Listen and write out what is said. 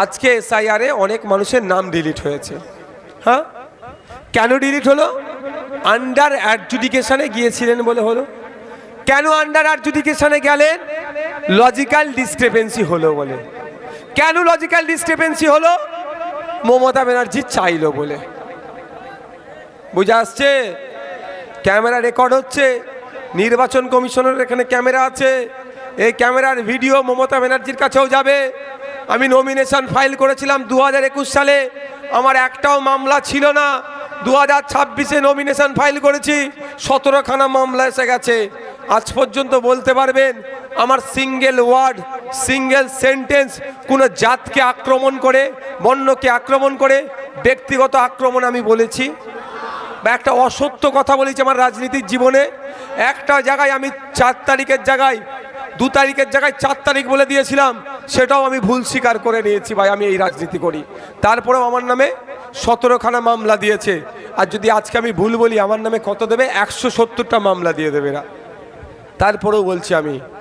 আজকে এসআইআরে অনেক মানুষের নাম ডিলিট হয়েছে। হ্যাঁ, কেন ডিলিট হলো? আন্ডার অ্যাডজুডিকেশনে গিয়েছিলেন বলে হলো। কেন আন্ডার অ্যাডজুডিকেশনে গেলেন? লজিক্যাল ডিসক্রিপেন্সি হলো বলে। কেন লজিক্যাল ডিসক্রিপেন্সি হলো? মমতা ব্যানার্জি চাইলো বলে। বুঝে আসছে? ক্যামেরা রেকর্ড হচ্ছে, নির্বাচন কমিশনের এখানে ক্যামেরা আছে, এই ক্যামেরার ভিডিও মমতা ব্যানার্জির কাছেও যাবে। আমি নমিনেশন ফাইল করেছিলাম 2021 সালে, আমার একটাও মামলা ছিল না। 2026-এ নমিনেশন ফাইল করেছি, 17খানা মামলা এসে গেছে। আজ পর্যন্ত বলতে পারবেন আমার সিঙ্গেল ওয়ার্ড, সিঙ্গেল সেন্টেন্স কোনো জাতকে আক্রমণ করে, বর্ণকে আক্রমণ করে, ব্যক্তিগত আক্রমণ আমি বলেছি বা একটা অসত্য কথা বলেছি আমার রাজনীতির জীবনে? একটা জায়গায় আমি 4 তারিখের জায়গায় 2 তারিখের জায়গায় 4 তারিখ বলে দিয়েছিলাম, সেটাও আমি ভুল স্বীকার করে নিয়েছি। ভাই, আমি এই রাজনীতি করি, তারপরেও আমার নামে 17খানা মামলা দিয়েছে। আর যদি আজকে আমি ভুল বলি, আমার নামে কত দেবে? 170টা মামলা দিয়ে দেবে এরা। তারপরেও বলছি আমি